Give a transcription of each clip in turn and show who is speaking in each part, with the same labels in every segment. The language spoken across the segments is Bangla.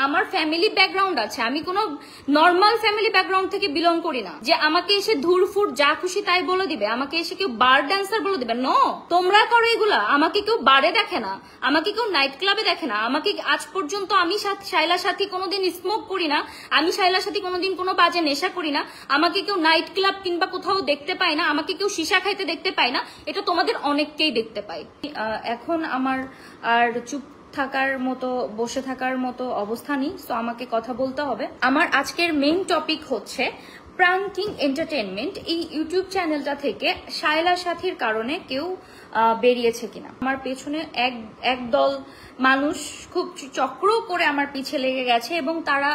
Speaker 1: আমার ফ্যামিলি ব্যাকগ্রাউন্ড আছে, আমি কোনো নর্মাল ফ্যামিলি ব্যাকগ্রাউন্ড থেকে বিলং করি না যে আমাকে এসে ধুরফুর যা খুশি তাই বলে দিবে, আমাকে এসে কেউ বার ড্যান্সার বলে দিবে। নো, তোমরা করো এগুলা। আমাকে কেউ বারে দেখে না, আমাকে কেউ নাইট ক্লাবে দেখে না, আমাকে আজ পর্যন্ত আমি শাইলার সাথে কোনোদিন স্মোক করি না, আমি শাইলার সাথে কোনোদিন কোনো বাজে নেশা করি না, আমাকে কেউ নাইট ক্লাব কিংবা কোথাও দেখতে পায় না, আমাকে কেউ সীসা খাইতে দেখতে পায় না। এটা তোমাদের অনেককেই দেখতে পাই। এখন আমার আর চুপ থাকার মতো, বসে থাকার মতো অবস্থা নেই, তো আমাকে কথা বলতে হবে। আমার আজকের মেইন টপিক হচ্ছে প্রাঙ্কিং এন্টারটেনমেন্ট। এই ইউটিউব চ্যানেলটা থেকে শায়লা সাথীর কারণে কেউ বেরিয়েছে কিনা। আমার পেছনে একদল মানুষ খুব চক্র করে আমার পিছে লেগে গেছে এবং তারা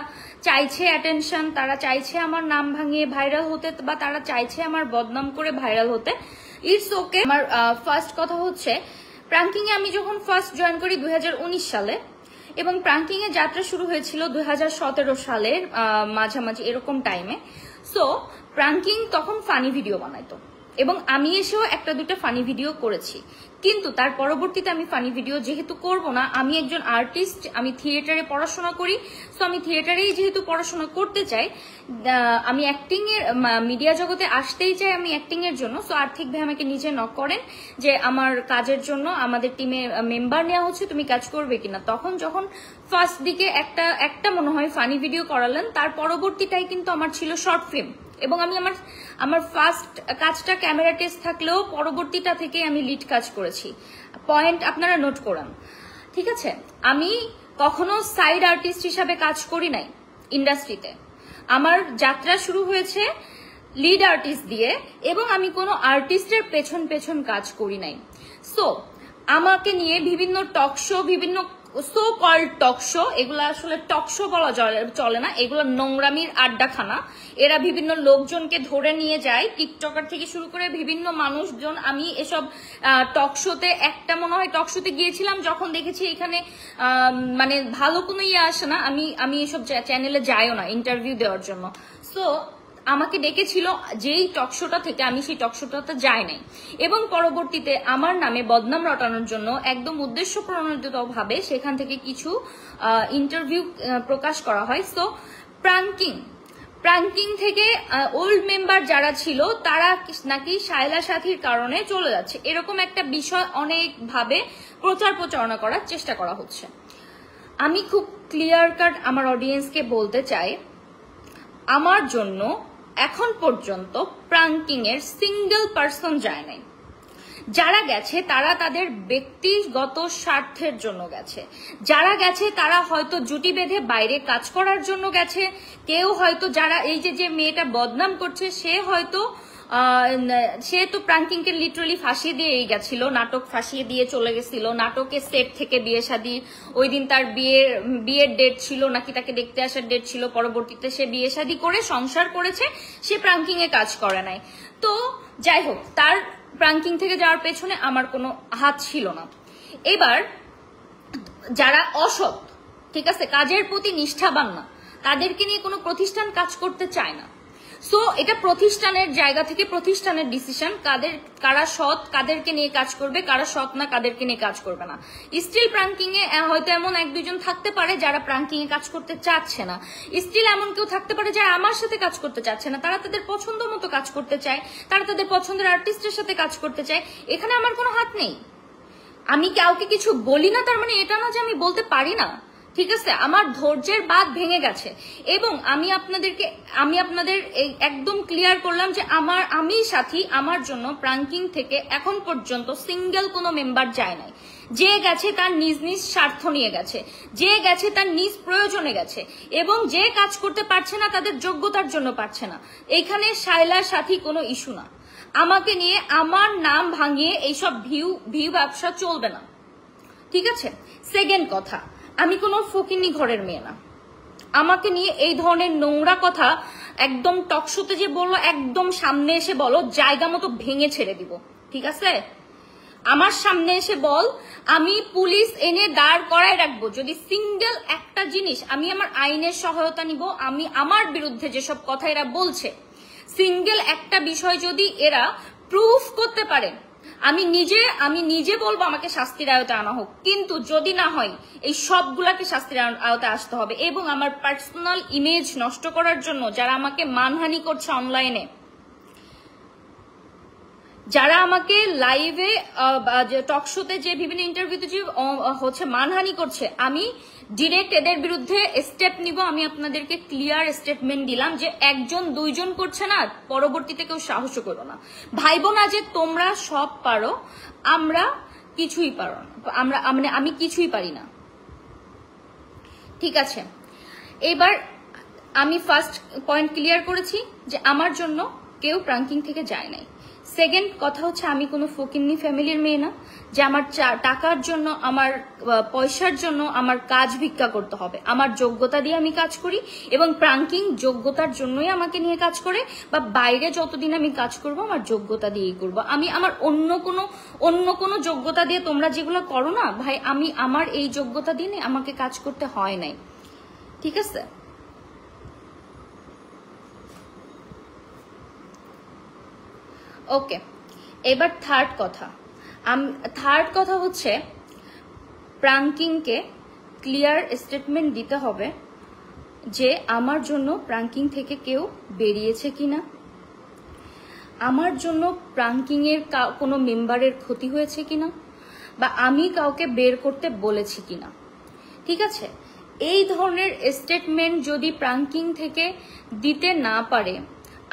Speaker 1: চাইছে অ্যাটেনশন, তারা চাইছে আমার নাম ভাঙিয়ে ভাইরাল হতে, বা তারা চাইছে আমার বদনাম করে ভাইরাল হতে। It's okay. আমার ফার্স্ট কথা হচ্ছে, প্রাঙ্কিং এ আমি যখন ফার্স্ট জয়েন করি 2019 সালে, এবং প্রাঙ্কিং এর যাত্রা শুরু হয়েছিল 2017 সালের মাঝামাঝি এরকম টাইমে। সো প্রাঙ্কিং তখন ফানি ভিডিও বানাইতো এবং আমি এসেও একটা দুটো ফানি ভিডিও করেছি, কিন্তু তার পরবর্তীতে আমি ফানি ভিডিও যেহেতু করব না, আমি একজন আর্টিস্ট, আমি থিয়েটারে পড়াশোনা করি, সো আমি থিয়েটারেই যেহেতু পড়াশোনা করতে চাই, আমি অ্যাক্টিং এর মিডিয়া জগতে আসতেই চাই আমি অ্যাক্টিং এর জন্য। সো আর্থিক ভাই আমাকে নিজে নক করেন যে আমার কাজের জন্য আমাদের টিমে মেম্বার নেওয়া হচ্ছে, তুমি কাজ করবে কিনা। তখন যখন ফার্স্ট দিকে একটা মনে হয় ফানি ভিডিও করালেন, তার পরবর্তীটাই কিন্তু আমার ছিল শর্ট ফিল্ম, এবং আমি আমার ফার্স্ট কাজটা ক্যামেরা টেস্ট থাকলেও পরবর্তীটা থেকে আমি লিড কাজ করেছি। পয়েন্ট আপনারা নোট করান, ঠিক আছে। আমি কখনো সাইড আর্টিস্ট হিসাবে কাজ করি নাই ইন্ডাস্ট্রিতে। আমার যাত্রা শুরু হয়েছে লিড আর্টিস্ট দিয়ে, এবং আমি কোনো আর্টিস্টের পেছন পেছন কাজ করি নাই। সো আমাকে নিয়ে বিভিন্ন টক শো, বিভিন্ন সো কল্ড টক শো, এগুলো আসলে টক শো বলা চলে না, এগুলো নোংরামির আড্ডাখানা। এরা বিভিন্ন লোকজনকে ধরে নিয়ে যায়, টিকটকার থেকে শুরু করে বিভিন্ন মানুষজন। আমি এসব টক শোতে, একটা মনে হয় টক শোতে গিয়েছিলাম, যখন দেখেছি এখানে মানে ভালো কোনো ইয়ে আসে না, আমি এসব চ্যানেলে যাইও না ইন্টারভিউ দেওয়ার জন্য। সো আমাকে ডেকেছিল যেই টক শোটা থেকে, আমি সেই টক শোটাতে যাই নাই, এবং পরবর্তীতে আমার নামে বদনাম রটানোর জন্য একদম উদ্দেশ্য প্রণোদিত ভাবে সেখান থেকে কিছু ইন্টারভিউ প্রকাশ করা হয়। সো প্রাঙ্কিং থেকে ওল্ড মেম্বার যারা ছিল তারা নাকি শায়লা সাথীর কারণে চলে যাচ্ছে, এরকম একটা বিষয় অনেকভাবে প্রচারণা করার চেষ্টা করা হচ্ছে। আমি খুব ক্লিয়ার কাট আমার অডিয়েন্সকে বলতে চাই, আমার জন্য এখন পর্যন্ত প্রাঙ্কিং এর সিঙ্গেল পার্সন যায় নাই। যারা গেছে তারা তাদের ব্যক্তিগত স্বার্থের জন্য গেছে, যারা গেছে তারা হয়তো জুটি বেঁধে বাইরে কাজ করার জন্য গেছে, কেউ হয়তো যারা এই যে মেয়েটা বদনাম করছে সে তো প্রাঙ্কিং কে লিটারালি ফাঁসিয়ে দিয়েই গেছিল, নাটক ফাঁসিয়ে দিয়ে চলে গেছিল, নাটকের সেট থেকে বিয়ে শাদী, ওই দিন তার বিয়ের ডেট ছিল নাকি তাকে দেখতে আসার ডেট ছিল, পরবর্তীতে সে বিয়ে শাদী করে সংসার করেছে, সে প্রাঙ্কিং এ কাজ করে নাই। তো যাই হোক, তার প্রাঙ্কিং থেকে যাওয়ার পেছনে আমার কোনো হাত ছিল না। এবার যারা অসৎ, ঠিক আছে, কাজের প্রতি নিষ্ঠাবান না, তাদেরকে নিয়ে কোনো প্রতিষ্ঠান কাজ করতে চায় না। সো এটা প্রতিষ্ঠানের জায়গা থেকে প্রতিষ্ঠানের ডিসিশন, কারা সৎ কাদেরকে নিয়ে কাজ করবে, কারা সৎ না কাদেরকে নিয়ে কাজ করবে না। স্টিল প্রাঙ্কিং এ হয়তো এমন এক দুজন থাকতে পারে যারা প্রাঙ্কিং এ কাজ করতে চাচ্ছে না, স্টিল এমন কেউ থাকতে পারে যারা আমার সাথে কাজ করতে চাচ্ছে না, তারা তাদের পছন্দ মতো কাজ করতে চায়, তারা তাদের পছন্দের আর্টিস্টের সাথে কাজ করতে চায়। এখানে আমার কোনো হাত নেই। আমি কাউকে কিছু বলি না তার মানে এটা না যে আমি বলতে পারি না, ঠিক আছে। আমার ধৈর্যের বাঁধ ভেঙে গেছে, এবং আমি আপনাদের একদম ক্লিয়ার করলাম যে আমি সাথী, আমার জন্য প্রাঙ্কিং থেকে এখন পর্যন্ত সিঙ্গেল কোনো মেম্বার যায় নাই। যে গেছে তার নিজ নিজ স্বার্থ নিয়ে গেছে, যে গেছে তার নিজ প্রয়োজনে গেছে, এবং যে কাজ করতে পারছে না তাদের যোগ্যতার জন্য পারছে না। এইখানে শায়লার সাথী কোনো ইস্যু না। আমাকে নিয়ে আমার নাম ভাঙিয়ে এইসব ভিউ ব্যবসা চলবে না, ঠিক আছে। সেকেন্ড কথা, আমি কোনো ফকিন্নি ঘরের মেয়ে না। আমাকে নিয়ে এই ধরনের নোংরা কথা একদম টকশোতে যে বললো, একদম সামনে এসে বলো, জায়গা মতো ভেঙে ছেড়ে দিব, ঠিক আছে। আমার সামনে এসে বল, আমি পুলিশ এনে দাঁড় করায় রাখবো। যদি সিঙ্গেল একটা জিনিস, আমি আমার আইনের সহায়তা নিব, আমি আমার বিরুদ্ধে যেসব কথা এরা বলছে, সিঙ্গেল একটা বিষয় যদি এরা প্রুফ করতে পারে, আমি নিজে বলবো আমাকে শাস্তির আওতায় আনা হোক, কিন্তু যদি না হয় এই সবগুলাকে শাস্তির আওতায় আসতে হবে। এবং আমার পার্সোনাল ইমেজ নষ্ট করার জন্য যারা আমাকে মানহানি করছে অনলাইনে, যারা আমাকে লাইভে টক শোতে যে বিভিন্ন ইন্টারভিউতে যে হচ্ছে মানহানি করছে, আমি ডিরেক্ট এদের বিরুদ্ধে স্টেপ নিব। আমি আপনাদেরকে ক্লিয়ার স্টেটমেন্ট দিলাম যে একজন দুইজন করছে না, পরবর্তীতে কেউ সাহস করো না। ভাইবো না যে তোমরা সব পারো, আমরা কিছুই পারো না, আমি কিছুই পারি না। ঠিক আছে, এবার আমি ফার্স্ট পয়েন্ট ক্লিয়ার করেছি যে আমার জন্য কেউ প্রাঙ্কিং থেকে যায় নাই। সেকেন্ড কথা হচ্ছে আমি কোনো ফকিন্নি ফ্যামিলির মেয়ে না যে আমার টাকার জন্য, আমার পয়সার জন্য আমার কাজ ভিক্ষা করতে হবে। আমার যোগ্যতা দিয়ে আমি কাজ করি এবং প্রাঙ্কিং যোগ্যতার জন্যই আমাকে নিয়ে কাজ করে, বা বাইরে যতদিন আমি কাজ করব আমার যোগ্যতা দিয়েই করব। আমি আমার অন্য কোনো যোগ্যতা দিয়ে তোমরা যেগুলো করো না ভাই, আমি আমার এই যোগ্যতা দিয়ে আমাকে কাজ করতে হয় নাই। ঠিক আছে, ওকে। এবার থার্ড কথা হচ্ছে প্রাঙ্কিংকে ক্লিয়ার স্টেটমেন্ট দিতে হবে যে আমার জন্য প্রাঙ্কিং থেকে কেউ বেরিয়েছে কিনা, আমার জন্য প্রাঙ্কিং এর কোনো মেম্বারের ক্ষতি হয়েছে কিনা, বা আমি কাউকে বের করতে বলেছি কিনা। ঠিক আছে, এই ধরনের স্টেটমেন্ট যদি প্রাঙ্কিং থেকে দিতে না পারে,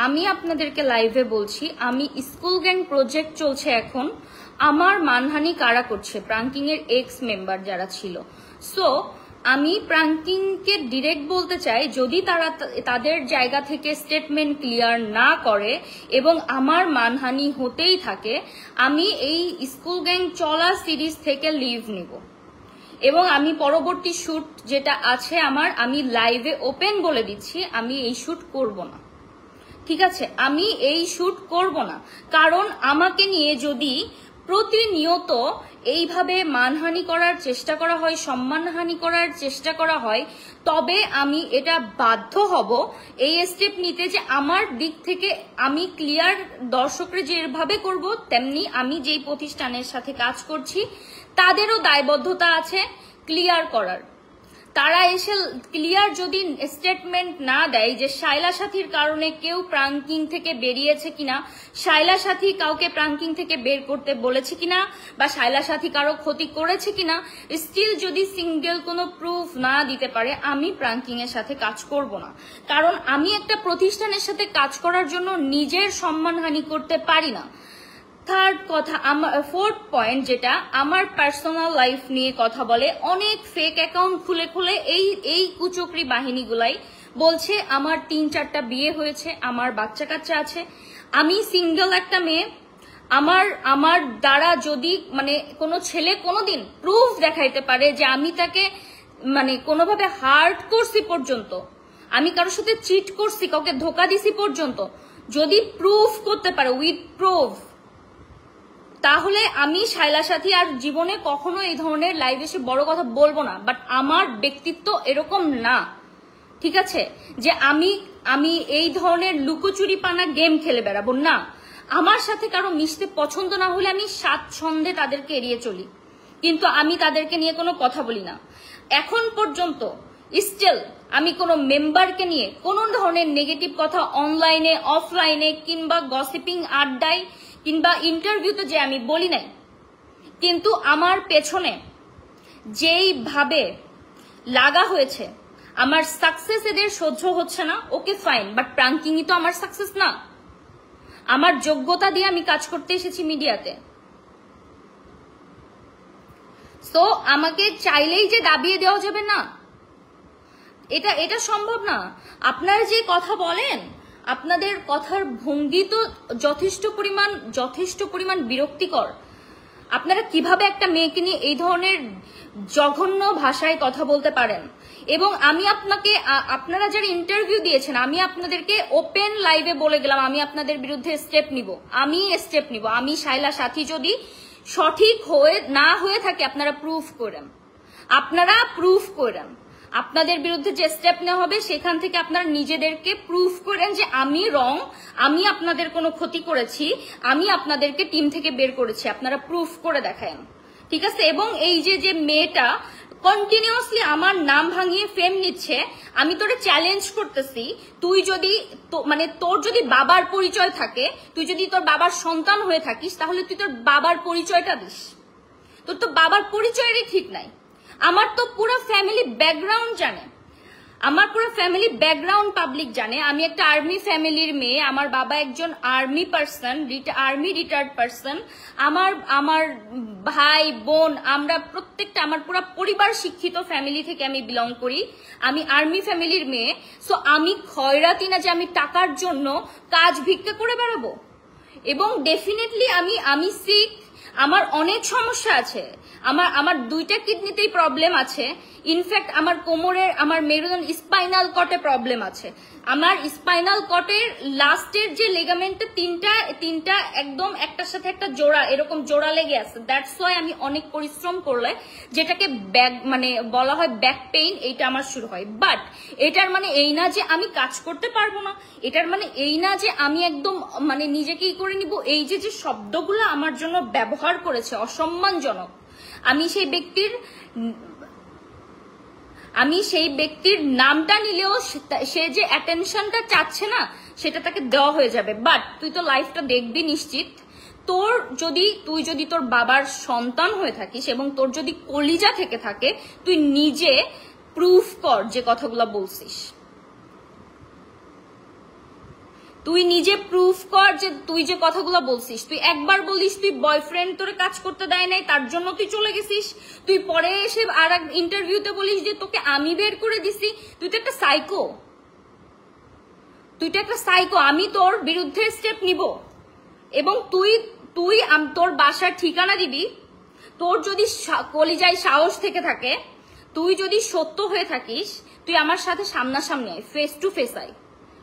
Speaker 1: আমি আপনাদেরকে লাইভে বলছি, আমি স্কুল গ্যাং প্রজেক্ট চলছে এখন, আমার মানহানি কারা করছে, প্রাঙ্কিং এর এক্স মেম্বার যারা ছিল। সো আমি প্রাঙ্কিংকে ডিরেক্ট বলতে চাই, যদি তারা তাদের জায়গা থেকে স্টেটমেন্ট ক্লিয়ার না করে এবং আমার মানহানি হতেই থাকে, আমি এই স্কুল গ্যাং চলা সিরিজ থেকে লিভ নিব এবং আমি পরবর্তী শুট যেটা আছে আমার, আমি লাইভে ওপেন বলে দিচ্ছি আমি এই শুট করব না। ঠিক আছে, আমি এই শুট করব না, কারণ আমাকে নিয়ে যদি প্রতিনিয়ত এইভাবে মানহানি করার চেষ্টা করা হয়, সম্মানহানি করার চেষ্টা করা হয়, তবে আমি এটা বাধ্য হব এই স্টেপ নিতে যে আমার দিক থেকে আমি ক্লিয়ার, দর্শকরা যেভাবে করব তেমনি আমি যেই প্রতিষ্ঠানের সাথে কাজ করছি তাদেরও দায়বদ্ধতা আছে ক্লিয়ার করার। তারা এসে ক্লিয়ার যদি স্টেটমেন্ট না দেয় যে শায়লা সাথীর কারণে কেউ প্রাঙ্কিং থেকে বেরিয়েছে কিনা, শায়লা সাথী কাউকে প্রাঙ্কিং থেকে বের করতে বলেছে কিনা, বা শায়লা সাথী কারো ক্ষতি করেছে কিনা, স্টিল যদি সিঙ্গেল কোনো প্রুফ না দিতে পারে, আমি প্রাঙ্কিং এর সাথে কাজ করব না। কারণ আমি একটা প্রতিষ্ঠানের সাথে কাজ করার জন্য নিজের সম্মানহানি করতে পারি না। থার্ড কথা, আমার ফোর্থ পয়েন্ট যেটা আমার পার্সোনাল লাইফ নিয়ে কথা বলে, অনেক ফেক অ্যাকাউন্ট খুলে এই কুচক্রি বাহিনীগুলাই বলছে আমার 3-4টা বিয়ে হয়েছে, আমার বাচ্চা কাচ্চা আছে, আমি সিঙ্গেল একটা মেয়ে, আমার দ্বারা যদি মানে কোনো ছেলে কোনোদিন প্রুফ দেখাইতে পারে যে আমি তাকে মানে কোনোভাবে হার্ট করছি পর্যন্ত, আমি কারোর সাথে চিট করছি, কাউকে ধোকা দিছি পর্যন্ত, যদি প্রুফ করতে পারে উইথ প্রুফ, তাহলে আমি শায়লা সাথী আর জীবনে কখনো এই ধরনের লাইভ এসে বড় কথা বলবো না। বাট আমার ব্যক্তিত্ব এরকম না, ঠিক আছে, যে আমি এই ধরনের লুকোচুরি পানা গেম খেলে বেড়াবো না। আমার সাথে কারো মিশতে পছন্দ না হলে আমি স্বাচ্ছন্দ্যে তাদেরকে এড়িয়ে চলি, কিন্তু আমি তাদেরকে নিয়ে কোনো কথা বলি না। এখন পর্যন্ত স্টিল আমি কোনো মেম্বারকে নিয়ে কোনো ধরনের নেগেটিভ কথা অনলাইনে, অফলাইনে কিংবা গসিপিং আড্ডায় কিংবা ইন্টারভিউতে যে আমি বলি নাই। কিন্তু আমার পেছনে যেইভাবে লাগা হয়েছে, আমার সাকসেস এদের সহ্য হচ্ছে না, ওকে ফাইন, বাট প্রাঙ্কিংই তো আমার সাকসেস না। আমার যোগ্যতা দিয়ে আমি কাজ করতে এসেছি মিডিয়াতে। সো আমাকে চাইলেই যে দাবিয়ে দেওয়া যাবে না, এটা সম্ভব না। আপনারা যে কথা বলেন, আপনাদের কথার ভঙ্গি তো যথেষ্ট পরিমাণ বিরক্তিকর। আপনারা কিভাবে একটা মেয়েকে নিয়ে এই ধরনের জঘন্য ভাষায় কথা বলতে পারেন? এবং আমি আপনারা যারা ইন্টারভিউ দিয়েছেন, আমি আপনাদেরকে ওপেন লাইভে বলে গেলাম আমি আপনাদের বিরুদ্ধে স্টেপ নিব। আমি শায়লা সাথী যদি সঠিক না হয়ে থাকে আপনারা প্রুফ করেন। আপনাদের বিরুদ্ধে যে স্টেপ নেওয়া হবে সেখান থেকে আপনারা নিজেদেরকে প্রুফ করেন যে আমি রং, আমি আপনাদের কোনো ক্ষতি করেছি, আমি আপনাদেরকে টিম থেকে বের করেছি, আপনারা প্রুফ করে দেখান, ঠিক আছে? এবং এই যে মেয়েটা কন্টিনিউয়াসলি আমার নাম ভাঙিয়ে ফেম নিচ্ছে, আমি তোরে চ্যালেঞ্জ করতেছি, তুই যদি মানে তোর যদি বাবার পরিচয় থাকে, তুই যদি তোর বাবার সন্তান হয়ে থাকিস, তাহলে তুই তোর বাবার পরিচয়টা দিস। তোর তো বাবার পরিচয়েরই ঠিক নাই। আমার তো পুরো ফ্যামিলি ব্যাকগ্রাউন্ড জানে, আমার পুরো ফ্যামিলি ব্যাকগ্রাউন্ড পাবলিক জানে। আমি একটা আর্মি ফ্যামিলির মেয়ে, আমার বাবা একজন army person, army retired person, আমার ভাই বোন আমরা প্রত্যেকটা, আমার পুরো পরিবার শিক্ষিত ফ্যামিলি থেকে আমি বিলং করি। আমি আর্মি ফ্যামিলির মেয়ে। সো আমি খয়রাতি না যে আমি টাকার জন্য কাজ ভিক্ষা করে বেড়াবো। এবং ডেফিনেটলি আমি সিক, আমার অনেক সমস্যা আছে, আমার 2টা কিডনিতেই প্রবলেম আছে। ইনফ্যাক্ট আমার কোমরের, আমার মেরুদণ্ড স্পাইনাল কর্ডে প্রবলেম আছে। আমার স্পাইনাল কর্ডের লাস্টের যে লিগামেন্টে তিনটা একদম একটার সাথে একটা জোড়া, এরকম জোড়া লেগে আছে। দ্যাটস ওয়াই আমি অনেক পরিশ্রম করলে, যেটাকে ব্যাক মানে বলা হয় ব্যাক পেইন, এইটা আমার শুরু হয়। বাট এটার মানে এই না যে আমি কাজ করতে পারবো না, এটার মানে এই না যে আমি একদম মানে নিজেকেই করে নিব। এই যে শব্দগুলো আমার জন্য ব্যবহার করেছে অসম্মানজনক, আমি সেই ব্যক্তির নামটা নিলেও সে যে অ্যাটেনশনটা চাচ্ছে না সেটা তাকে দেওয়া হয়ে যাবে। বাট তুই তো লাইফটা দেখবি নিশ্চিত। তুই যদি তোর বাবার সন্তান হয়ে থাকিস এবং তোর যদি কলিজা থেকে থাকে, তুই নিজে প্রুফ কর যে কথাগুলো বলছিস। তুই নিজে প্রুফ কর যে তুই যে কথাগুলো বলছিস। তুই একবার বলিস তুই বয়ফ্রেন্ড তোরে কাজ করতে দেয় নাই, তার জন্য তুই চলে গেছিস। তুই পরে এসে আর এক ইন্টারভিউতে বলিস যে তোকে আমি বের করে দিছি। তুই তো একটা সাইকো, আমি তোর বিরুদ্ধে স্টেপ নিব। এবং তুই তোর বাসার ঠিকানা দিবি। তোর যদি কলিজায় সাহস থেকে থাকে, তুই যদি সত্য হয়ে থাকিস, তুই আমার সাথে সামনাসামনি আয়, ফেস টু ফেস আয়,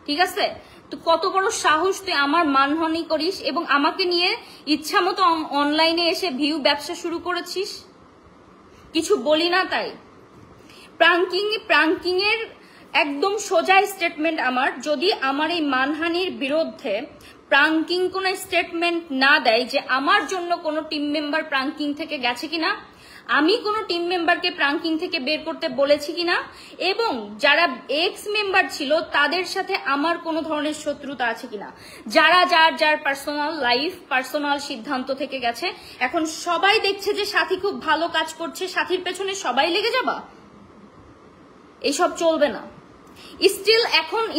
Speaker 1: ঠিক আছে? তো কত বড় সাহস তুই আমার মানহানি করিস এবং আমাকে নিয়ে ইচ্ছা মতো অনলাইনে এসে ভিউ ব্যবসা শুরু করেছিস। কিছু বলি না তাই। প্রাঙ্কিং এর একদম সোজা স্টেটমেন্ট আমার, যদি আমার এই মানহানির বিরুদ্ধে প্রাঙ্কিং কোন স্টেটমেন্ট না দেয় যে আমার জন্য কোনো টিম মেম্বার প্রাঙ্কিং থেকে গেছে কিনা, আমি কোনো টিম মেম্বারকে প্রাঙ্কিং থেকে বের করতে বলেছি কিনা, এবং যারা এক্স মেম্বার ছিল তাদের সাথে আমার কোনো ধরনের শত্রুতা আছে কিনা, যারা যার পার্সোনাল লাইফ, পার্সোনাল সিদ্ধান্ত থেকে গেছে। এখন সবাই দেখছে যে সাথী খুব ভালো কাজ করছে, সাথীর পেছনে সবাই লেগে যাবা, এইসব চলবে না।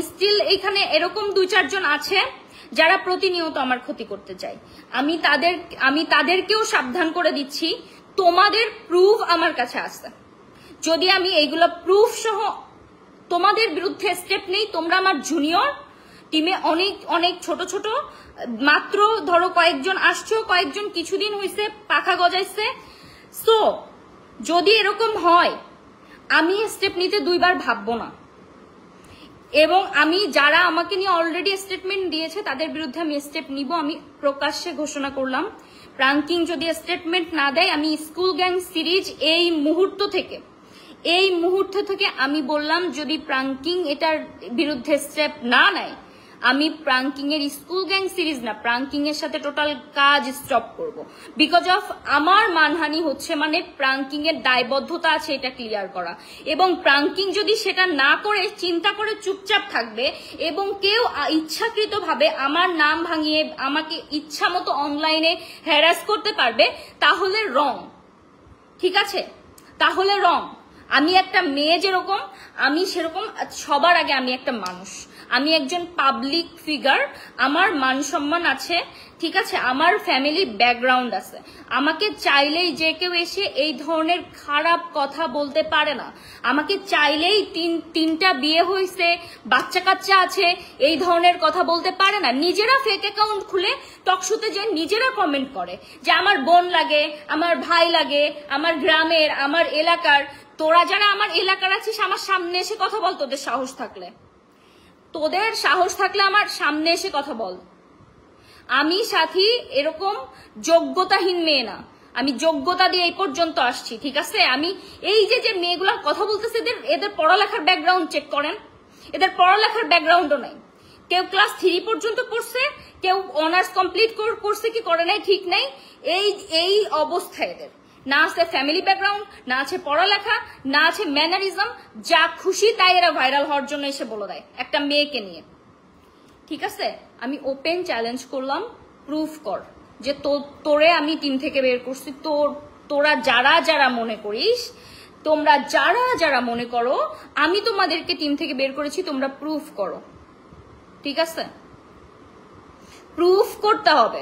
Speaker 1: স্টিল এখানে এরকম 2-4 জন আছে যারা প্রতিনিয়ত আমার ক্ষতি করতে চায়। আমি তাদেরকেও সাবধান করে দিচ্ছি, তোমাদের প্রুফ আমার কাছে আছে। যদি আমি এইগুলো প্রুফ সহ তোমাদের বিরুদ্ধে স্টেপ নেই, তোমরা আমার জুনিয়র টিমে অনেক ছোট মাত্র ধরো কয়েকজন আসছো, কয়েকজন কিছুদিন হয়েছে পাখা গজাইছে। সো যদি এরকম হয়, আমি স্টেপ নিতে 2বার ভাববো না। এবং আমি যারা আমাকে নিয়ে অলরেডি স্টেটমেন্ট দিয়েছে তাদের বিরুদ্ধে আমি স্টেপ নিব। আমি প্রকাশ্যে ঘোষণা করলাম, প্রাঙ্কিং যদি স্টেটমেন্ট না দেয়, আমি স্কুল গ্যাং সিরিজ এই মুহূর্ত থেকে আমি বললাম, যদি প্রাঙ্কিং এটার বিরুদ্ধে স্টেপ না নেয়, আমি প্রাঙ্কিং এর স্কুল গ্যাং সিরিজ না, প্রাঙ্কিং এর সাথে টোটাল কাজ স্টপ করব। বিকজ অফ আমার মানহানি হচ্ছে, মানে প্রাঙ্কিং এর দায়বদ্ধতা আছে এটা ক্লিয়ার করা। এবং প্রাঙ্কিং যদি সেটা না করে চিন্তা করে চুপচাপ থাকবে এবং কেউ ইচ্ছাকৃতভাবে আমার নাম ভাঙিয়ে আমাকে ইচ্ছা মতো অনলাইনে হ্যারাস করতে পারবে, তাহলে রং, ঠিক আছে? তাহলে রং। আমি একটা মেয়ে যেরকম, আমি সেরকম সবার আগে আমি একটা মানুষ, আমি একজন পাবলিক ফিগার, আমার মান সম্মান আছে, ঠিক আছে? আমার ফ্যামিলি ব্যাকগ্রাউন্ড আছে। আমাকে চাইলেই যে কেউ এসে এই ধরনের খারাপ কথা বলতে পারে না। আমাকে চাইলেই তিনটা বিয়ে হয়েছে, বাচ্চা কাচ্চা আছে, এই ধরনের কথা বলতে পারে না। নিজেরা ফেক অ্যাকাউন্ট খুলে টকশোতে যে নিজেরা কমেন্ট করে যে আমার বোন লাগে, আমার ভাই লাগে, আমার গ্রামের, আমার এলাকার। তোরা যারা আমার এলাকার আছিস, আমার সামনে এসে কথা বল, তোদের সাহস থাকলে আমার সামনে এসে কথা বল। আমি সাথী এরকম যোগ্যতাহীন মেয়ে না, আমি যোগ্যতা দিয়ে এই পর্যন্ত আসছি, ঠিক আছে? আমি এই যে মেয়েগুলা কথা বলতেছে, এদের পড়ালেখার ব্যাকগ্রাউন্ড চেক করেন, এদের পড়ালেখার ব্যাকগ্রাউন্ডও নাই। কেউ ক্লাস 3 পর্যন্ত পড়ছে, কেউ অনার্স কমপ্লিট করছে কি করে নাই ঠিক নাই। এই অবস্থা এদের, না আছে ফ্যামিলি ব্যাকগ্রাউন্ড, না আছে পড়ালেখা, না আছে ম্যানারিজম, যা খুশি তাই এরা ভাইরাল হওয়ার জন্য এসে বলে দেয় একটা মেয়েকে নিয়ে, ঠিক আছে? আমি ওপেন চ্যালেঞ্জ করলাম, প্রুফ কর যে তোরে আমি টিম থেকে বের করছি। তোরা যারা মনে করিস, তোমরা যারা মনে করো আমি তোমাদেরকে টিম থেকে বের করেছি, তোমরা প্রুফ করো, ঠিক আছে? প্রুফ করতে হবে।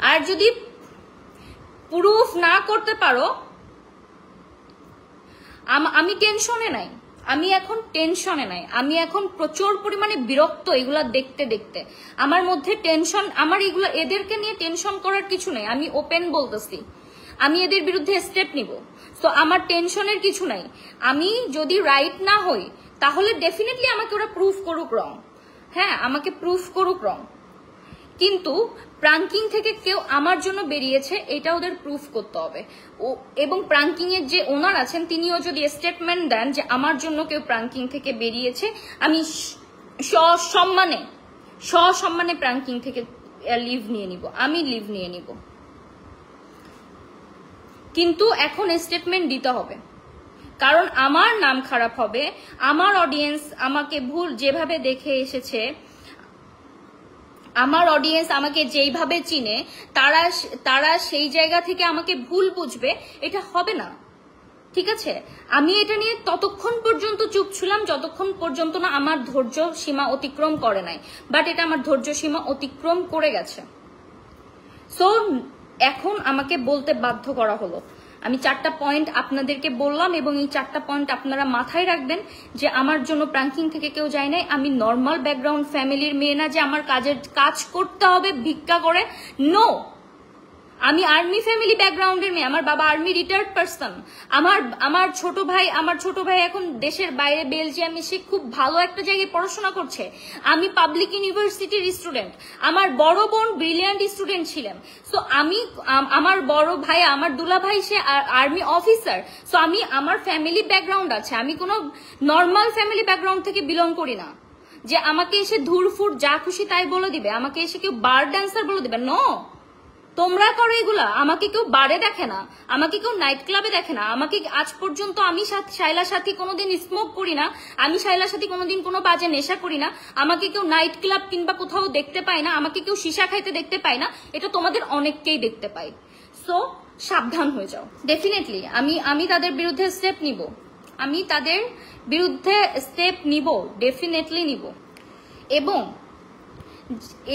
Speaker 1: আর যদি প্রুফ না করতে পারো, আমি টেনশনে নাই, আমি এখন টেনশনে নাই, আমি এখন প্রচুর পরিমাণে বিরক্ত এগুলা দেখতে দেখতে। আমার মধ্যে টেনশন, আমার এগুলো এদেরকে নিয়ে টেনশন করার কিছু নেই। আমি ওপেন বলতেছি, আমি এদের বিরুদ্ধে স্টেপ নিব। তো আমার টেনশনের কিছু নাই। আমি যদি রাইট না হই তাহলে ডেফিনেটলি আমাকে ওরা প্রুফ করুক রং, হ্যাঁ আমাকে প্রুফ করুক রং, কিন্তু প্রাঙ্কিং থেকে কেউ আমার জন্য বেরিয়েছে এটা ওদের প্রুফ করতে হবে। এবং প্রাঙ্কিং এর যে ওনার আছেন তিনিও যদি স্টেটমেন্ট দেন যে আমার জন্য কেউ প্রাঙ্কিং থেকে বেরিয়েছে, আমি সসম্মানে প্রাঙ্কিং থেকে লিভ নিয়ে নিব, আমি লিভ নিয়ে নিব। কিন্তু এখন স্টেটমেন্ট দিতে হবে, কারণ আমার নাম খারাপ হবে, আমার অডিয়েন্স আমাকে ভুল যেভাবে দেখে এসেছে, আমার অডিয়েন্স আমাকে যেইভাবে চিনে, তারা সেই জায়গা থেকে আমাকে ভুল বুঝবে, এটা হবে না, ঠিক আছে? আমি এটা নিয়ে ততক্ষণ পর্যন্ত চুপ ছিলাম যতক্ষণ পর্যন্ত না আমার ধৈর্য সীমা অতিক্রম করে নাই, বাট এটা আমার ধৈর্য সীমা অতিক্রম করে গেছে। সো এখন আমাকে বলতে বাধ্য করা হলো। আমি 4টা পয়েন্ট আপনাদেরকে বললাম এবং এই 4টা পয়েন্ট আপনারা মাথায় রাখবেন যে আমার জন্য প্রাঙ্কিং থেকে কেউ যায় নাই। আমি নর্মাল ব্যাকগ্রাউন্ড ফ্যামিলির মেয়ে না যে আমার কাজ করতে হবে ভিক্ষা করে, নো। আমি আর্মি ফ্যামিলি ব্যাকগ্রাউন্ডের মেয়ে, আমার বাবা আর্মি রিটায়ার্ড পারসন। আমার ছোট ভাই এখন দেশের বাইরে বেলজিয়ামে, সে খুব ভালো একটা জায়গায় পড়াশোনা করছে। আমি পাবলিক ইউনিভার্সিটির স্টুডেন্ট, আমার বড় বোন ব্রিলিয়ান্ট স্টুডেন্ট ছিলেন। সো আমার বড় ভাই, আমার দুলা ভাই, সে আর্মি অফিসার। সো আমার ফ্যামিলি ব্যাকগ্রাউন্ড আছে, আমি কোনো নর্মাল ফ্যামিলি ব্যাকগ্রাউন্ড থেকে বিলং করি না যে আমাকে এসে ধুরফুর যা খুশি তাই বলে দিবে, আমাকে এসে কেউ বার ড্যান্সার বলে দিবে। নো, তোমরা করো এগুলা। আমাকে কেউ বারে দেখে না, আমাকে কেউ নাইট ক্লাবে দেখে না, আমাকে আজ পর্যন্ত আমি শাইলার সাথে কোনোদিন স্মোক করি না, আমি শাইলার সাথে কোনোদিন কোনো বাজে নেশা করি না, আমাকে কেউ নাইট ক্লাব কিংবা কোথাও দেখতে পায় না, আমাকে কেউ সীসা খাইতে দেখতে পায় না, এটা তোমাদের অনেককেই দেখতে পাই। সো সাবধান হয়ে যাও। ডেফিনেটলি আমি তাদের বিরুদ্ধে স্টেপ নিব, ডেফিনেটলি নিব। এবং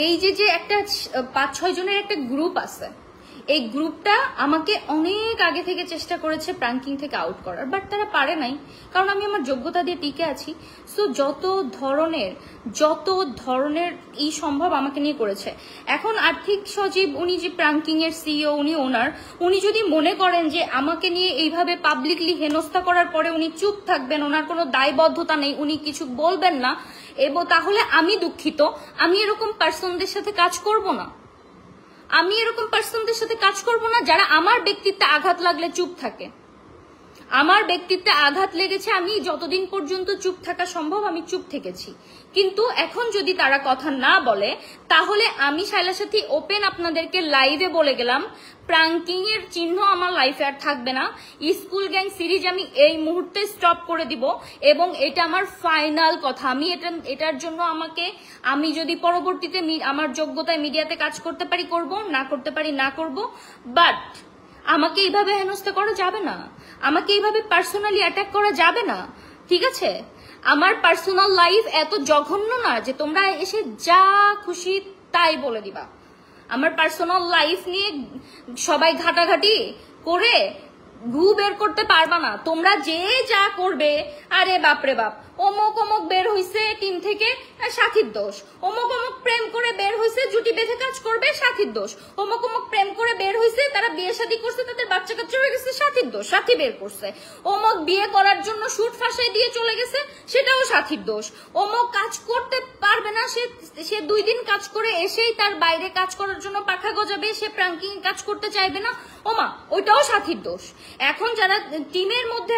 Speaker 1: এই যে একটা 5-6 জনের একটা গ্রুপ আছে, এই গ্রুপটা আমাকে অনেক আগে থেকে চেষ্টা করেছে প্রাঙ্কিং থেকে আউট করার, বাট তারা পারে নাই, কারণ আমি আমার যোগ্যতা দিয়ে টিকে আছি। সো যত ধরনের এই সম্ভব আমাকে নিয়ে করেছে। এখন আর্থিক সচিব, উনি যে প্রাঙ্কিং এর সিইও, উনি ওনার, উনি যদি মনে করেন যে আমাকে নিয়ে এইভাবে পাবলিকলি হেনস্থা করার পরে উনি চুপ থাকবেন, ওনার কোনো দায়বদ্ধতা নেই, উনি কিছু বলবেন না, এবং তাহলে আমি দুঃখিত, আমি এরকম পার্সনদের সাথে কাজ করব না। যারা আমার ব্যক্তিত্বে আঘাত লাগলে চুপ থাকে। আমার ব্যক্তিত্বে আঘাত লেগেছে, আমি যতদিন পর্যন্ত চুপ থাকা সম্ভব আমি চুপ থেকেছি। কিন্তু এখন যদি তারা কথা না বলে, তাহলে আমি শাইলার সাথে ওপেন আপনাদেরকে লাইভে বলে গেলাম, প্রাঙ্কিং এর চিহ্ন আমার লাইফে আর থাকবে না। স্কুল গ্যাং সিরিজ আমি এই মুহূর্তে স্টপ করে দিব, এবং এটা আমার ফাইনাল কথা। আমি এটার জন্য আমি যদি পরবর্তীতে আমার যোগ্যতায় মিডিয়াতে কাজ করতে পারি করব, না করতে পারি না করব, বাট আমাকে এইভাবে হেনস্থা করা যাবে না, আমাকে এইভাবে পার্সোনালি অ্যাটাক করা যাবে না, ঠিক আছে? আমার পার্সোনাল লাইফ এত জঘন্য না যে তোমরা এসে যা খুশি তাই বলে দিবা। আমার পার্সোনাল লাইফ নিয়ে সবাই ঘাটাঘাটি করে ঘু বের করতে পারবা না। তোমরা যে যা করবে, আরে বাপরে বাপ, অমুক বের হইছে টিম থেকে, সাথীর দোষ। অমুক প্রেম করে বের হইছে, জুটি বেঁধে কাজ করবে, সাথীর দোষ। অমুক প্রেম করে বের হইছে, তারা বিয়ে শাদী করছে, তাদের বাচ্চা কাচ্চা হয়ে গেছে, সাথীর দোষ, সাথী বের করছে। অমুক বিয়ে করার জন্য শুট ফাঁসাই দিয়ে চলে গেছে, সেটাও সাথীর দোষ। অমুক কাজ করতে পারবে না, সে 2 দিন কাজ করে এসেই তার বাইরে কাজ করার জন্য পাখা গজাবে, সে প্রাঙ্কিং কাজ করতে চাইবে না, ওমা ওইটাও সাথীর দোষ। এখন যারা টিমের মধ্যে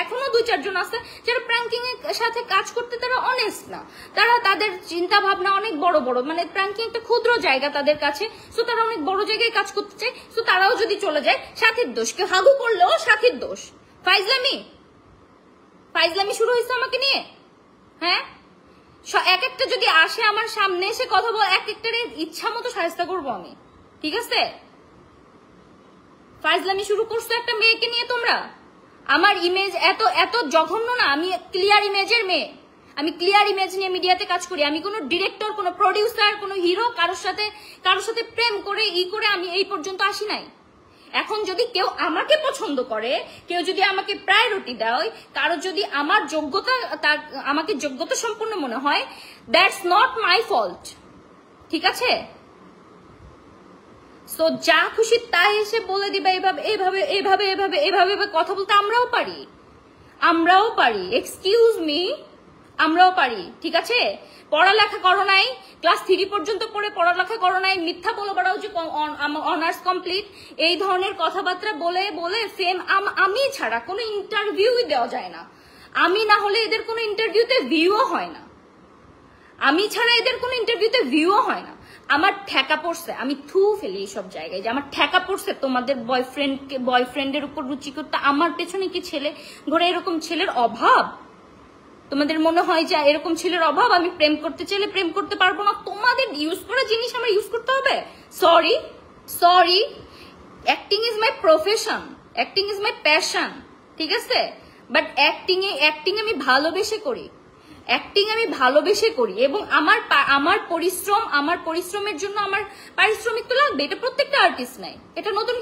Speaker 1: এখনো 2-4 জন আছে যারা প্র্যাঙ্কিং এর সাথে কাজ করতে তারা অনেস্ট না, তারা তাদের চিন্তা ভাবনা অনেক বড় বড়, মানে প্র্যাঙ্কিং একটা ক্ষুদ্র জায়গা তাদের কাছে, সো তারা অনেক বড় জায়গায় কাজ করতে চায়, সো তারাও যদি চলে যায় সাথীর দোষ। কেউ হাগু করলেও সাথীর দোষ। ফাইজলামি শুরু হয়েছে আমাকে নিয়ে। হ্যাঁ, এক একটা যদি আসে আমার সামনে এসে কথা বল, এক একটার ইচ্ছা মতো সাহায্য করবো আমি, ঠিক আছে? ফাইজলামি শুরু করছো একটা মেয়েকে নিয়ে তোমরা। আমার ইমেজ এত এত জঘন্য না, আমি ক্লিয়ার ইমেজের মেয়ে, আমি ক্লিয়ার ইমেজ নিয়ে মিডিয়াতে কাজ করি। আমি কোনো ডিরেক্টর, কোনো প্রডিউসার, কোনো হিরো কারোর সাথে প্রেম করে করে আমি এই পর্যন্ত আসি নাই। এখন যদি কেউ আমাকে পছন্দ করে, কেউ যদি আমাকে প্রায়োরিটি দেয়, কারো যদি আমার যোগ্যতা, আমাকে যোগ্যতা সম্পন্ন মনে হয়, দ্যাটস নট মাই ফল্ট, ঠিক আছে? সো যা খুশি তাই এসে বলে দিবা এভাবে কথা বলতে আমরাও পারি, এক্সকিউজ মি, আমরাও পারি, ঠিক আছে? পড়ালেখা করো নাই, ক্লাস 3 পর্যন্ত পড়ালেখা করো নাই, মিথ্যা বলে বেড়াও যে অনার্স কমপ্লিট, এই ধরনের কথাবার্তা বলে ফেম। আমি ছাড়া কোনো ইন্টারভিউই দেওয়া যায় না, আমি না হলে এদের কোনো ইন্টারভিউতে ভিউও হয় না, আমি ছাড়া এদের কোনো ইন্টারভিউতে ভিউও হয় না। আমার ঠেকা পড়ছে, আমি থু ফেলি এইসব জায়গায়, যে আমার ঠেকা পড়ছে তোমাদের বয়ফ্রেন্ডের উপর রুচি করতে। আমার পেছনে কি ছেলে ঘরে এরকম ছেলের অভাব? তোমাদের মনে হয় যে এরকম ছেলের অভাব? আমি প্রেম করতে চাইলে প্রেম করতে পারবো না? তোমাদের ইউজ করা জিনিস আমার ইউজ করতে হবে? Sorry, acting is my profession, acting is my passion, ঠিক আছে? বাট অ্যাক্টিং আমি ভালোবেসে করি, এবং আমার পরিশ্রমের জন্য আমার পারিশ্রমিক তো লাগবে। এটা প্রত্যেকটা আর্টিস্ট নাই, এটা নতুন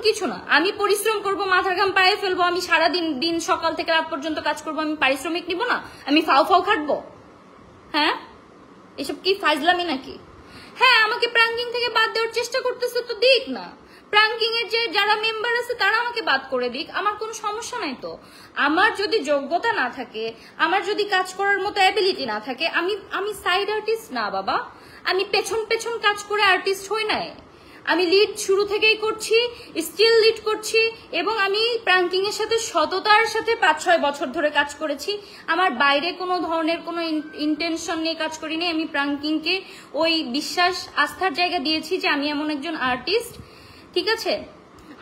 Speaker 1: কিছু না। আমি পরিশ্রম করব, মাথার ঘাম পায়ে ফেলবো, আমি সারাদিন সকাল থেকে রাত পর্যন্ত কাজ করবো, আমি পারিশ্রমিক নিব না? আমি ফাও খাটবো? হ্যাঁ, এসব কি ফাজলামি নাকি? হ্যাঁ, আমাকে প্র্যাঙ্কিং থেকে বাদ দেওয়ার চেষ্টা করতেছে, তো দিক না। প্র্যাঙ্কিং এর যে যারা মেম্বার আছে তারা আমাকে বাদ করে দিক, আমার কোনো সমস্যা নাই তো। আমার যদি যোগ্যতা না থাকে, আমার যদি কাজ করার মতো অ্যাবিলিটি না থাকে, আমি সাইড আর্টিস্ট না বাবা। আমি পেছন কাজ করে আর্টিস্ট হই নাই। আমি লিড শুরু থেকেই করছি, স্টিল লিড করছি, এবং আমি প্র্যাঙ্কিং এর সাথে সততার সাথে 5-6 বছর ধরে কাজ করেছি। আমার বাইরে কোনো ধরনের কোনো ইন্টেনশন নিয়ে কাজ করিনি। আমি প্র্যাঙ্কিংকে ওই বিশ্বাস আস্থার জায়গা দিয়েছি যে আমি এমন একজন আর্টিস্ট, ঠিক আছে?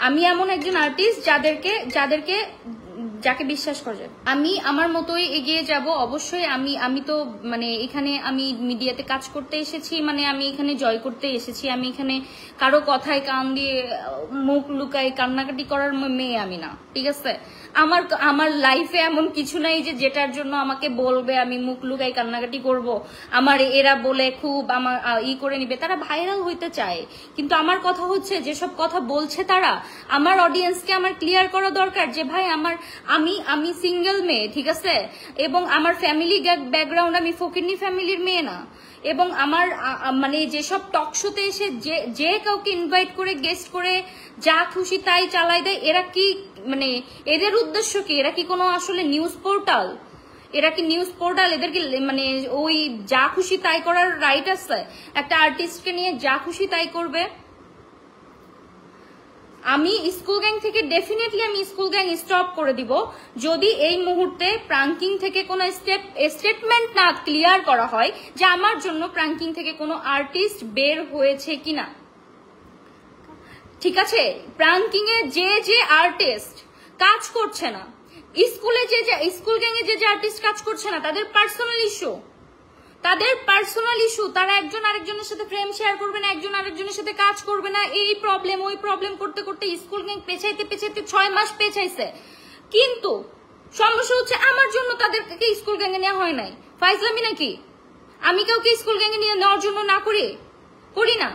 Speaker 1: আমি এমন একজন আর্টিস্ট যাকে বিশ্বাস করা যায়। আমি আমার মতোই এগিয়ে যাব অবশ্যই। আমি তো মানে এখানে আমি মিডিয়াতে কাজ করতে এসেছি, মানে আমি এখানে জয় করতে এসেছি। আমি এখানে কারো কথায় কান দিয়ে মুখ লুকাই কান্নাকাটি করার মেয়ে আমি না, ঠিক আছে? আমার লাইফে এমন কিছু নাই যে যেটার জন্য আমাকে বলবে আমি মুখ লুকাই কান্নাকাটি করব। আমার এরা বলে খুব আমার করে নিবে, তারা ভাইরাল হইতে চায়। কিন্তু আমার কথা হচ্ছে, যেসব কথা বলছে তারা, আমার অডিয়েন্সকে আমার ক্লিয়ার করা দরকার যে ভাই আমি সিঙ্গেল মেয়ে, ঠিক আছে? এবং আমার ফ্যামিলি ব্যাকগ্রাউন্ড, আমি ফকিরনি ফ্যামিলির মেয়ে না। এবং আমার মানে যেসব টক শোতে এসে যে কাউকে ইনভাইট করে গেস্ট করে যা খুশি তাই চালাই দেয়, এরা কি মানে এদের উদ্দেশ্য কি? এরা কি কোনো আসলে নিউজ পোর্টাল? এদের কি মানে ওই যা খুশি তাই করার রাইট আছে? একটা আর্টিস্টকে নিয়ে যা খুশি তাই করবে? আমি স্কুল গ্যাং থেকে ডেফিনেটলি আমি স্কুল গ্যাং স্টপ করে দিব যদি এই মুহূর্তে প্র্যাঙ্কিং থেকে কোনো স্টেটমেন্ট না ক্লিয়ার করা হয় যে আমার জন্য প্র্যাঙ্কিং থেকে কোনো আর্টিস্ট বের হয়েছে কিনা, ঠিক আছে? প্র্যাঙ্কিং এ যে আর্টিস্ট কাজ করছে না, স্কুল গ্যাং এ যে আর্টিস্ট কাজ করছে না, তাদের পার্সোনাল ইস্যু, তারা একজন আরেকজনের সাথে ফ্রেম শেয়ার করবে না, একজন আরেকজনের সাথে কাজ করবে না, এই প্রবলেম ওই প্রবলেম করতে করতে স্কুল গ্যাং পেছাইতে 6 মাস পেছাইছে। কিন্তু সমস্যা হচ্ছে আমার জন্য তাদেরকে স্কুল গ্যাংয়ে নেওয়া হয় নাই। ফাইজলামি নাকি? আমি কাউকে স্কুল গ্যাংয়ে নেওয়ার জন্য না করি না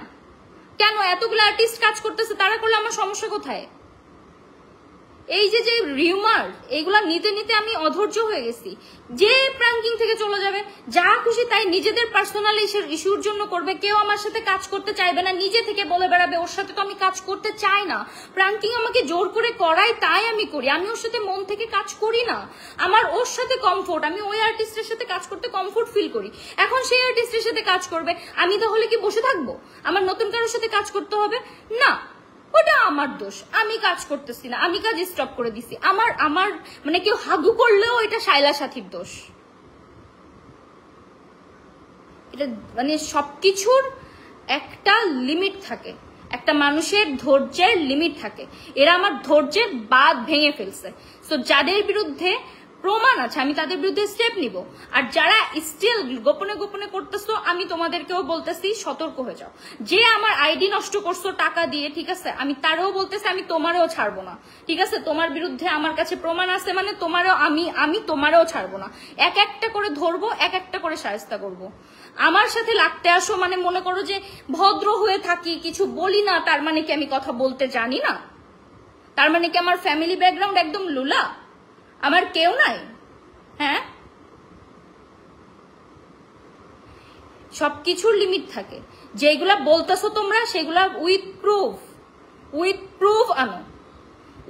Speaker 1: কেন? এতগুলো আর্টিস্ট কাজ করতেছে, তারা করলে আমার সমস্যা কোথায়? এই যে রিউমার, এইগুলা নিতে নিতে আমি অধৈর্য হয়ে গেছি। যে প্র্যাঙ্কিং থেকে চলে যাবে, যা খুশি তাই নিজেদের পার্সোনাল ইস্যুর জন্য করবে, কেউ আমার সাথে কাজ করতে চাইবে না, নিজে থেকে বলে বেড়াবে ওর সাথে তো আমি কাজ করতে চাই না। প্র্যাঙ্কিং আমাকে জোর করে করায়, তাই আমি করি। আমি ওর সাথে মন থেকে কাজ করি না, আমার ওর সাথে কমফোর্ট, আমি ওই আর্টিস্টের সাথে কাজ করতে কমফোর্ট ফিল করি। এখন সেই আর্টিস্টের সাথে কাজ করবে, আমি তাহলে কি বসে থাকবো? আমার নতুন কারোর সাথে কাজ করতে হবে না, ওটা আমার দোষ, আমি কাজ করতেছি না, আমি কাজ স্টপ করে দিছি। আমার আমার মানে কেউ হাগু করলেও এটা শায়লা সাথীর দোষ। এটা মানে সবকিছুর একটা লিমিট থাকে, একটা মানুষের ধৈর্যের লিমিট থাকে। এরা আমার ধৈর্যের বাঁধ ভেঙে ফেলছে। সো যাদের বিরুদ্ধে প্রমাণ আছে আমি তাদের বিরুদ্ধে স্টেপ নিব। আর যারা স্টিল গোপনে গোপনে করতেছো, আমি তোমাদেরকেও বলতেছি সতর্ক হয়ে যাও। যে আমার আইডি নষ্ট করছো টাকা দিয়ে, ঠিক আছে, আমি তারও বলতেছি আমি তোমারও ছাড়বো না। ঠিক আছে, তোমার বিরুদ্ধে আমার কাছে প্রমাণ আছে মানে তোমারও আমি তোমারও ছাড়বো না। এক একটা করে ধরবো, এক একটা করে শায়েস্তা করবো। আমার সাথে লাগতে আসো মানে মনে করো যে ভদ্র হয়ে থাকি, কিছু বলি না, তার মানে কি আমি কথা বলতে জানি না? তার মানে কি আমার ফ্যামিলি ব্যাকগ্রাউন্ড একদম লুলা? আমার কেউ নাই? হ্যাঁ, সবকিছুর লিমিট থাকে। যেগুলা বলতেছো তোমরা সেগুলা উইথ প্রুফ আনো।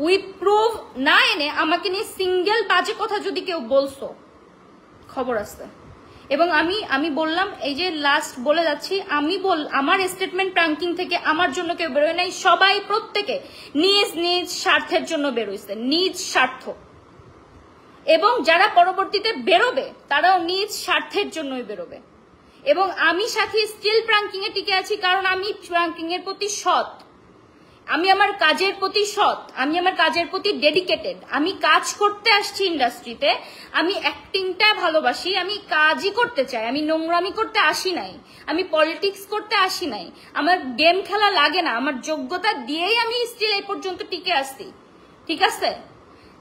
Speaker 1: উইথ প্রুফ না এনে আমাকে নিয়ে সিঙ্গেল বাজে কথা যদি কেউ বলছো, খবর আছে। এবং আমি বললাম, এই যে লাস্ট বলে যাচ্ছি, আমার স্টেটমেন্ট প্র্যাঙ্কিং থেকে আমার জন্য কেউ বেরোয় নাই। সবাই প্রত্যেকে নিজ নিজ স্বার্থের জন্য বেরোইছে, নিজ স্বার্থ। এবং যারা পরবর্তীতে বেরোবে তারাও নিজ স্বার্থের জন্যই বেরোবে। এবং আমি সাথে স্টিল প্র্যাঙ্কিং এ টিকে আছি কারণ আমি প্র্যাঙ্কিং এর প্রতি সৎ, আমি আমার কাজের প্রতি সৎ, আমি আমার কাজের প্রতি ডেডিকেটেড। আমি কাজ করতে আসছি ইন্ডাস্ট্রিতে, আমি অ্যাক্টিংটা ভালোবাসি, আমি কাজই করতে চাই, আমি নোংরামি করতে আসি নাই, আমি পলিটিক্স করতে আসি নাই, আমার গেম খেলা লাগে না, আমার যোগ্যতা দিয়েই আমি স্টিল এই পর্যন্ত টিকে আসছি। ঠিক আছে,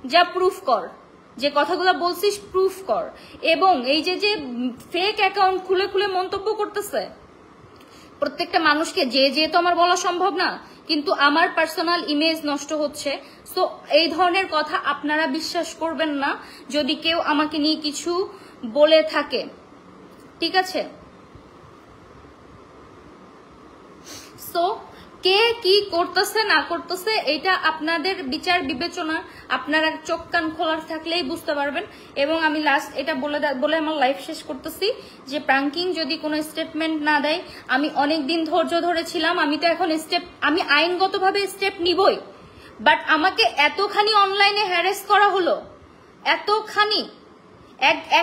Speaker 1: যা প্রুফ কর, যে কথাগুলো বলছিস প্রুফ কর। এবং এই যে যে ফেক অ্যাকাউন্ট খুলে খুলে মন্তব্য করতেছে প্রত্যেকটা মানুষকে, যে তো আমার বলা সম্ভব না, কিন্তু আমার পার্সোনাল ইমেজ নষ্ট হচ্ছে। সো এই ধরনের কথা আপনারা বিশ্বাস করবেন না যদি কেউ আমাকে নিয়ে কিছু বলে থাকে। ঠিক আছে, সো কে কি করতেছে না করতেছে এটা আপনাদের বিচার বিবেচনা, আপনারা চোখ কান খোলার থাকলেই বুঝতে পারবেন। এবং আমি লাস্ট এটা বলে আমার লাইফ শেষ করতেছি যে প্র্যাঙ্কিং যদি কোনো স্টেটমেন্ট না দেয়, আমি অনেকদিন ধৈর্য ধরেছিলাম, আমি তো এখন আমি আইনগতভাবে স্টেপ নিবই। বাট আমাকে এতখানি অনলাইনে হ্যারেস করা হলো, এতখানি,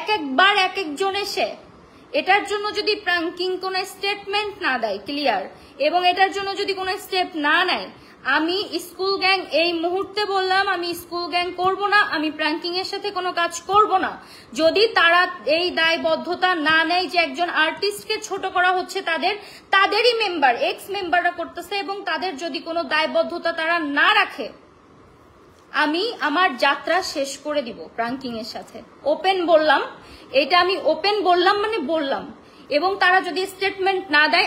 Speaker 1: একবার এক একজন এসে, এটার জন্য যদি প্র্যাঙ্কিং কোনো স্টেটমেন্ট না দেয় ক্লিয়ার, এবং এটার জন্য যদি কোনো স্টেপ না নেয়, আমি স্কুল গ্যাং এই মুহূর্তে বললাম আমি স্কুল গ্যাং করব না, আমি প্র্যাঙ্কিং এর সাথে কোনো কাজ করব না। যদি তারা এই দায়বদ্ধতা না নেয় যে একজন আর্টিস্টকে ছোট করা হচ্ছে, তাদেরই মেম্বার, এক্স মেম্বাররা করতেছে, এবং তাদের যদি কোনো দায়বদ্ধতা তারা না রাখে, আমি আমার যাত্রা শেষ করে দিব প্র্যাঙ্কিং এর সাথে। ওপেন বললাম, এটা আমি ওপেন বললাম মানে বললাম। এবং তারা যদি স্টেটমেন্ট না দেয়,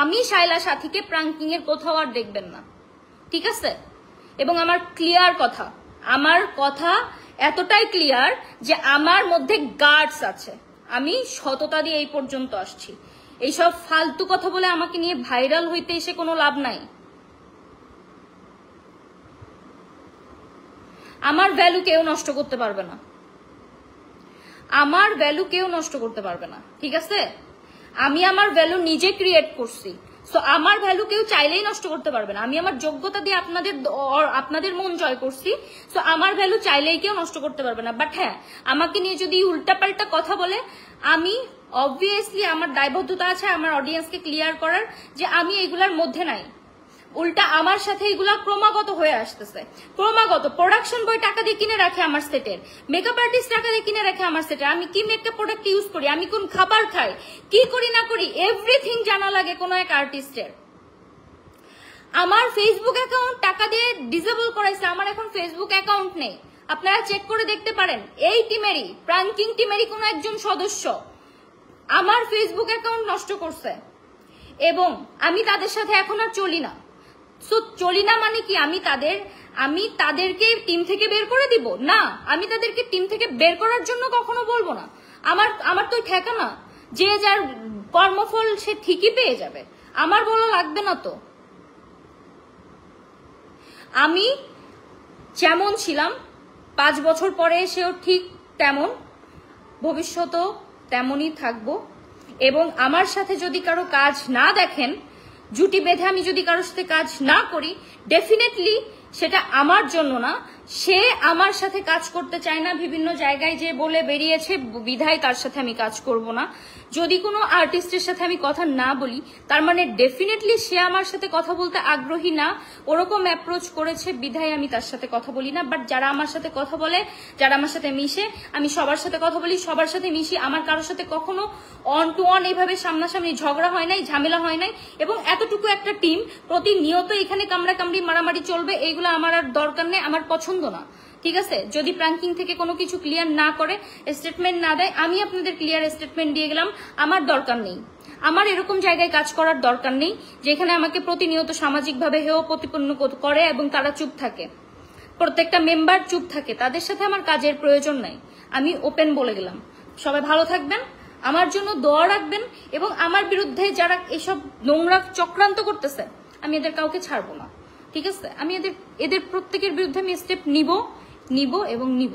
Speaker 1: আমি শায়লা সাথীকে প্র্যাঙ্কিং এর কোথাও আর দেখবেন না। ঠিক আছে, এবং আমার ক্লিয়ার কথা, আমার কথা এতটাই ক্লিয়ার যে আমার মধ্যে গার্ডস আছে, আমি সততা দিয়ে এই পর্যন্ত আসছি। এইসব ফালতু কথা বলে আমাকে নিয়ে ভাইরাল হইতে এসে কোনো লাভ নাই। আমার ভ্যালু কেউ নষ্ট করতে পারবে না, আমার ভ্যালু কেউ নষ্ট করতে পারবে না। ঠিক আছে, আমি আমার ভ্যালু নিজে ক্রিয়েট করছি, সো আমার ভ্যালু কেউ চাইলেই নষ্ট করতে পারবে না। আমি আমার যোগ্যতা দিয়ে আপনাদের মন জয় করছি, সো আমার ভ্যালু চাইলেই কেউ নষ্ট করতে পারবে না। বাট হ্যাঁ, আমাকে নিয়ে যদি উল্টাপাল্টা কথা বলে, আমি অবভিয়াসলি আমার দায়বদ্ধতা আছে আমার অডিয়েন্সকে ক্লিয়ার করার যে আমি এগুলার মধ্যে নাই। উল্টা আমার সাথে এগুলা ক্রমাগত হয়ে আসতেছে, ক্রমাগত। প্রোডাকশন বয় টাকা দিয়ে কিনে রাখে আমার সেটের, মেকআপ আর্টিস্ট টাকা দিয়ে কিনে রাখে আমার সেটের, আমি কি মেকআপ প্রোডাক্ট ইউজ করি, আমি কোন খাবার খাই, কি করি না করি, এভরিথিং জানা লাগে কোনো এক আর্টিস্টের। আমার ফেসবুক অ্যাকাউন্ট টাকা দিয়ে ডিসেবল করাইছে, আমার এখন ফেসবুক অ্যাকাউন্ট নেই। আপনারা চেক করে দেখতে পারেন, এই টিমেরই, প্র্যাঙ্কিং টিমেরই কোনো একজন সদস্য আমার ফেসবুক অ্যাকাউন্ট নষ্ট করছে, এবং আমি তাদের সাথে এখন আর চলি না। সো চলি না মানে কি আমি তাদেরকে টিম থেকে বের করে দিব না, আমি তাদেরকে টিম থেকে বের করার জন্য কখনো বলবো না। আমার তো ঠেকা না, যে যার কর্মফল সে ঠিকই পেয়ে যাবে, আমার বলা লাগবে না। তো আমি যেমন ছিলাম 5 বছর পরে এসেও ঠিক তেমন, ভবিষ্যতেও তেমনই থাকবো। এবং আমার সাথে যদি কারো কাজ না দেখেন, জুটি বেঁধে আমি যদি কারোর সাথে কাজ না করি, ডেফিনেটলি সেটা আমার জন্য না, সে আমার সাথে কাজ করতে চায় না, বিভিন্ন জায়গায় যে বলে বেরিয়েছে বিধায় তার সাথে আমি কাজ করব না। যদি কোনো আর্টিস্টের সাথে আমি কথা না বলি, তার মানে ডেফিনেটলি সে আমার সাথে কথা বলতে আগ্রহী না, ওরকম অ্যাপ্রোচ করেছে বিধায় আমি তার সাথে কথা বলি না। বাট যারা আমার সাথে কথা বলে, যারা আমার সাথে মিশে, আমি সবার সাথে কথা বলি, সবার সাথে মিশি। আমার কারোর সাথে কখনো অন টু অন এইভাবে সামনাসামনি ঝগড়া হয় নাই, ঝামেলা হয় নাই। এবং এতটুকু একটা টিম প্রতিনিয়ত এখানে কামড়াকামড়ি মারামারি চলবে, এইগুলো আমার আর দরকার নেই, আমার পছন্দ না। ঠিক আছে, যদি প্র্যাঙ্কিং থেকে কোনো কিছু ক্লিয়ার না করে, স্টেটমেন্ট না দেয়, আমি আপনাদের ক্লিয়ার স্টেটমেন্ট দিয়ে গেলাম, আমার দরকার নেই। আমার এরকম জায়গায় কাজ করার দরকার নেই যেখানে আমাকে প্রতিনিয়ত সামাজিকভাবে হেয় প্রতিপন্ন করে এবং তারা চুপ থাকে, প্রত্যেকটা মেম্বার চুপ থাকে, তাদের সাথে আমার কাজের প্রয়োজন নাই। আমি ওপেন বলে গেলাম। সবাই ভালো থাকবেন, আমার জন্য দোয়া রাখবেন, এবং আমার বিরুদ্ধে যারা এসব নোংরা চক্রান্ত করতেছে, আমি এদের কাউকে ছাড়বো না। ঠিক আছে, আমি এদের প্রত্যেকের বিরুদ্ধে আমি স্টেপ নিব এবং নিব।